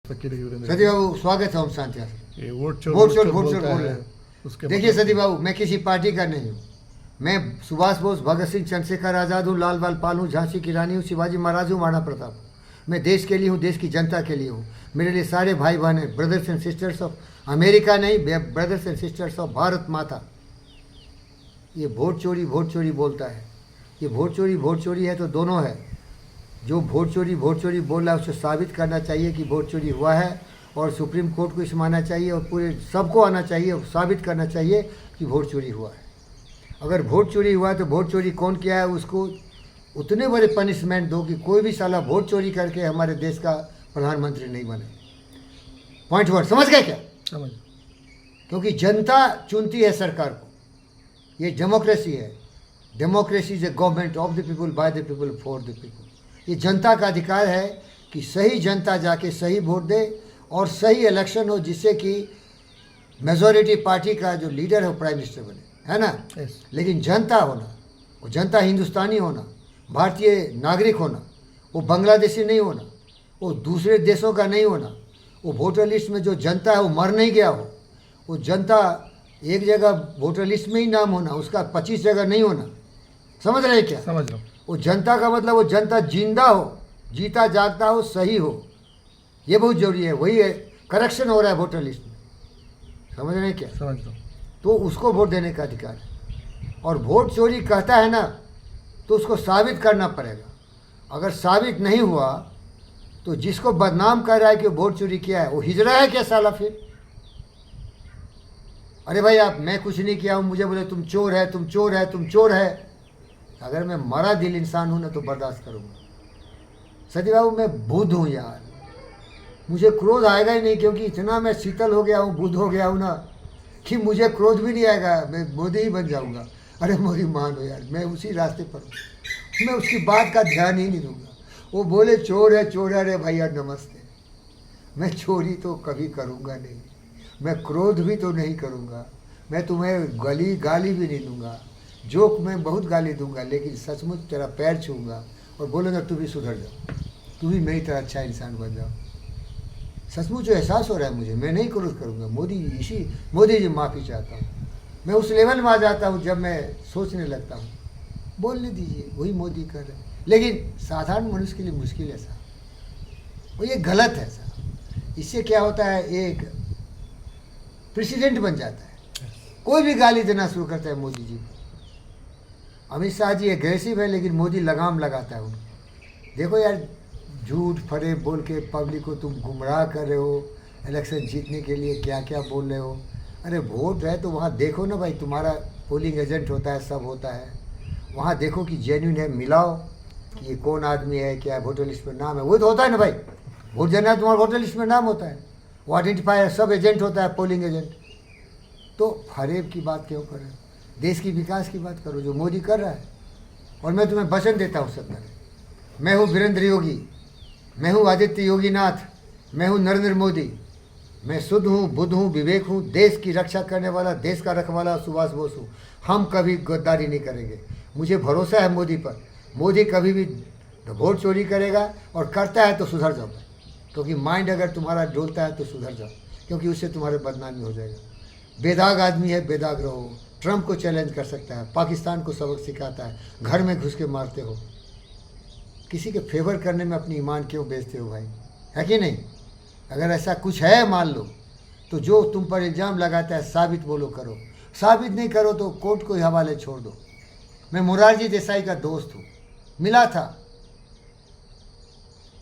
सती बाबू स्वागत है ओम शांति। ये वोट चोर बोल बोलता रहे है। हैं। उसके देखिए सती बाबू, मैं किसी पार्टी का नहीं हूँ। मैं सुभाष बोस, भगत सिंह, चंद्रशेखर आज़ाद हूँ, लाल बाल पाल हूँ, झांसी की रानी हूँ, शिवाजी महाराज हूँ, महाराणा प्रताप हूँ। मैं देश के लिए हूँ, देश की जनता के लिए हूँ। मेरे लिए सारे भाई बहन हैं, brothers and sisters of America नहीं, brothers and sisters of Bharat माता। ये वोट चोरी बोलता है। ये वोट चोरी है तो दोनों है। जो वोट चोरी बोल रहा है उसे साबित करना चाहिए कि वोट चोरी हुआ है, और सुप्रीम कोर्ट को इसमें आना चाहिए और पूरे सबको आना चाहिए और साबित करना चाहिए कि वोट चोरी हुआ है। अगर वोट चोरी हुआ है तो वोट चोरी कौन किया है उसको उतने बड़े पनिशमेंट दो कि कोई भी साला वोट चोरी करके हमारे देश का प्रधानमंत्री नहीं बने। पॉइंट वर्ड समझ गए क्या? समझ। क्योंकि जनता चुनती है सरकार को। ये डेमोक्रेसी है। Democracy is a government of the people, by the people, for the people. ये जनता का अधिकार है कि सही जनता जाके सही वोट दे और सही इलेक्शन हो, जिससे कि मेजॉरिटी पार्टी का जो लीडर है वो प्राइम मिनिस्टर बने, है ना? Yes. लेकिन जनता होना, वो जनता हिंदुस्तानी होना, भारतीय नागरिक होना, वो बांग्लादेशी नहीं होना, वो दूसरे देशों का नहीं होना, वो वोटर लिस्ट में जो जनता है वो मर नहीं गया हो, वो जनता एक जगह वोटर लिस्ट में ही नाम होना, उसका 25 जगह नहीं होना। समझ रहे क्या? समझ लो। वो जनता का मतलब वो जनता जिंदा हो, जीता जागता हो, सही हो। ये बहुत जरूरी है। वही है, करेक्शन हो रहा है वोटर लिस्ट में। समझ रहे हैं क्या? समझ लो। तो उसको वोट देने का अधिकार है। और वोट चोरी कहता है ना तो उसको साबित करना पड़ेगा। अगर साबित नहीं हुआ तो जिसको बदनाम कर रहा है कि वोट चोरी किया है वो हिजड़ा है क्या साला? फिर अरे भाई आप, मैं कुछ नहीं किया हूँ, मुझे बोले तुम चोर है, तुम चोर है, तुम चोर है। अगर मैं मरा दिल इंसान हूँ ना तो बर्दाश्त करूँगा। सती बाबू मैं बुद्ध हूँ यार, मुझे क्रोध आएगा ही नहीं, क्योंकि इतना मैं शीतल हो गया हूँ, बुद्ध हो गया हूँ ना कि मुझे क्रोध भी नहीं आएगा। मैं मोदी ही बन जाऊँगा। अरे मोदी मान हो यार, मैं उसी रास्ते पर हूँ। मैं उसकी बात का ध्यान ही नहीं दूंगा। वो बोले चोर है, अरे भैया नमस्ते। मैं चोरी तो कभी करूँगा नहीं, मैं क्रोध भी तो नहीं करूँगा, मैं तुम्हें गाली भी नहीं दूंगा। जोक में बहुत गाली दूंगा, लेकिन सचमुच तेरा पैर छूँगा और बोलूँगा तू भी सुधर जाओ, तू भी मेरी तरह अच्छा इंसान बन जाओ। सचमुच जो एहसास हो रहा है मुझे, मैं नहीं क्रोध करूँगा। मोदी जी माफ़ी चाहता हूँ। मैं उस लेवल में आ जाता हूँ जब मैं सोचने लगता हूँ। बोलने दीजिए, वही मोदी कर रहे हैं, लेकिन साधारण मनुष्य के लिए मुश्किल है साहब, वो ये गलत है साहब। इससे क्या होता है, एक प्रेसिडेंट बन जाता है, कोई भी गाली देना शुरू करता है मोदी जी को। अमित शाह जी एग्रेसिव है, लेकिन मोदी लगाम लगाता है उनको। देखो यार, झूठ फरेब बोल के पब्लिक को तुम गुमराह कर रहे हो, इलेक्शन जीतने के लिए क्या क्या बोल रहे हो। अरे वोट है तो वहाँ देखो ना भाई, तुम्हारा पोलिंग एजेंट होता है, सब होता है, वहाँ देखो कि जेन्युइन है, मिलाओ कि ये कौन आदमी है, क्या वोटर लिस्ट में नाम है। वो तो होता है ना भाई, वोट देना है तुम्हारा वोटर लिस्ट में नाम होता है, वो आइडेंटिफायर सब एजेंट होता है, पोलिंग एजेंट। तो फरेब की बात क्यों कर रहे हो? देश की विकास की बात करो जो मोदी कर रहा है। और मैं तुम्हें वचन देता हूँ सब, मैं हूँ वीरेंद्र योगी, मैं हूँ आदित्य योगीनाथ, मैं हूँ नरेंद्र मोदी, मैं शुद्ध हूँ, बुद्ध हूँ, विवेक हूँ, देश की रक्षा करने वाला, देश का रखवाला सुभाष बोस हूँ। हम कभी गद्दारी नहीं करेंगे। मुझे भरोसा है मोदी पर। मोदी कभी भी वोट चोरी करेगा, और करता है तो सुधर जाओ, क्योंकि माइंड अगर तुम्हारा डोलता है तो सुधर जाओ, क्योंकि उससे तुम्हारे बदनामी हो जाएगा। बेदाग आदमी है, बेदाग रहो। ट्रंप को चैलेंज कर सकता है, पाकिस्तान को सबक सिखाता है, घर में घुस के मारते हो। किसी के फेवर करने में अपनी ईमान क्यों बेचते हो भाई, है कि नहीं? अगर ऐसा कुछ है मान लो, तो जो तुम पर इल्ज़ाम लगाता है साबित बोलो, करो। साबित नहीं करो तो कोर्ट को ही हवाले छोड़ दो। मैं मोरारजी देसाई का दोस्त हूँ, मिला था,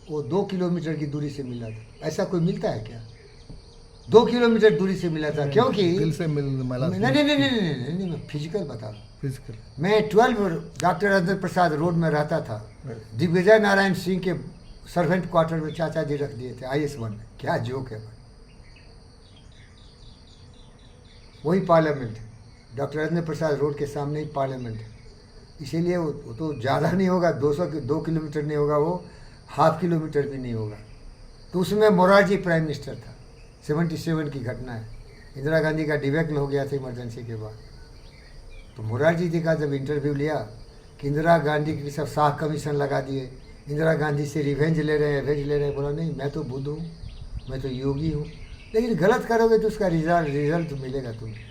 वो 2 किलोमीटर की दूरी से मिला था। ऐसा कोई मिलता है क्या? 2 किलोमीटर दूरी से मिला था, क्योंकि दिल से मिला। नहीं, मैं फिजिकल बता रहा हूँ। फिजिकल। मैं 12 डॉक्टर राजेंद्र प्रसाद रोड में रहता था। दिग्विजय नारायण सिंह के सर्वेंट क्वार्टर में चाचा जी रख दिए थे IS-1 में। क्या जोक है भाई। वही पार्लियामेंट है, डॉक्टर राजेंद्र प्रसाद रोड के सामने ही पार्लियामेंट है। इसीलिए वो तो ज़्यादा नहीं होगा, 2 किलोमीटर नहीं होगा, वो ½ किलोमीटर भी नहीं होगा। तो उसमें मोरारजी प्राइम मिनिस्टर था। 77 की घटना है, इंदिरा गांधी का डिवेक्ल हो गया था इमरजेंसी के बाद। तो मोरारजी जी का जब इंटरव्यू लिया कि इंदिरा गांधी की सब शाह कमीशन लगा दिए, इंदिरा गांधी से रिवेंज ले रहे हैं, बोला नहीं, मैं तो बुद्ध हूँ, मैं तो योगी हूँ। लेकिन गलत करोगे तो उसका रिजल्ट मिलेगा तुम्हें।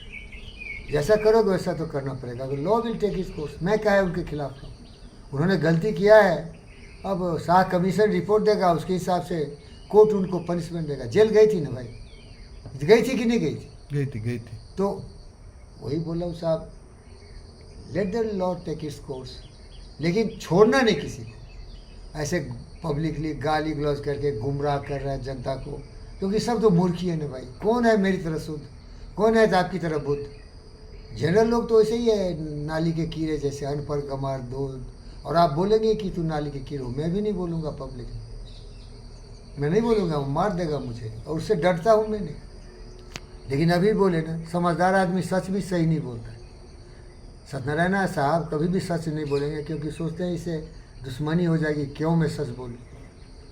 जैसा करोगे वैसा तो करना पड़ेगा। तो law will take its course. मैं क्या है उनके खिलाफ हूँ, उन्होंने गलती किया है। अब शाह कमीशन रिपोर्ट देगा, उसके हिसाब से कोर्ट उनको पनिशमेंट देगा। जेल गई थी ना भाई, गई थी कि नहीं गई थी? गई थी। तो वही बोला हूँ साहब, let the law take its course, लेकिन छोड़ना नहीं किसी को। ऐसे पब्लिकली गाली गलौज करके गुमराह कर रहा है जनता को, क्योंकि सब तो मूर्खी है ना भाई। कौन है मेरी तरह शुद्ध, कौन है आपकी तरह बुद्ध? जनरल लोग तो ऐसे ही है, नाली के कीड़े जैसे, अनपढ़ गंवार दूध। और आप बोलेंगे कि तू नाली के कीड़े हो, मैं भी नहीं बोलूँगा पब्लिक में, मैं नहीं बोलूँगा, वो मार देगा मुझे, और उससे डरता हूँ मैंने। लेकिन अभी बोले ना, समझदार आदमी सच भी सही नहीं बोलता है। सत्यनारायण साहब कभी भी सच नहीं बोलेंगे, क्योंकि सोचते हैं इससे दुश्मनी हो जाएगी, क्यों मैं सच बोलूँ।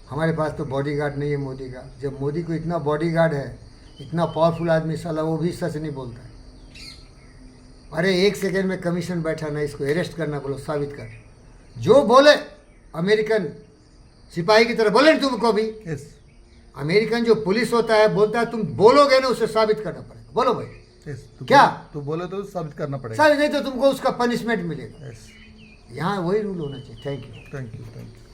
हमारे पास तो बॉडीगार्ड नहीं है मोदी का। जब मोदी को इतना बॉडीगार्ड है, इतना पावरफुल आदमी, साला वो भी सच नहीं बोलता है। अरे 1 सेकेंड में कमीशन बैठा ना, इसको अरेस्ट करना, बोलो साबित कर। जो बोले अमेरिकन सिपाही की तरह बोले तुमको भी। यस अमेरिकन जो पुलिस होता है बोलता है, तुम बोलोगे ना उसे साबित करना पड़ेगा। बोलो भाई, यस क्या? तू बोले तो साबित करना पड़ेगा। साबित नहीं तो तुमको उसका पनिशमेंट मिलेगा। यस यहाँ वही रूल होना चाहिए। Thank you. Thank you.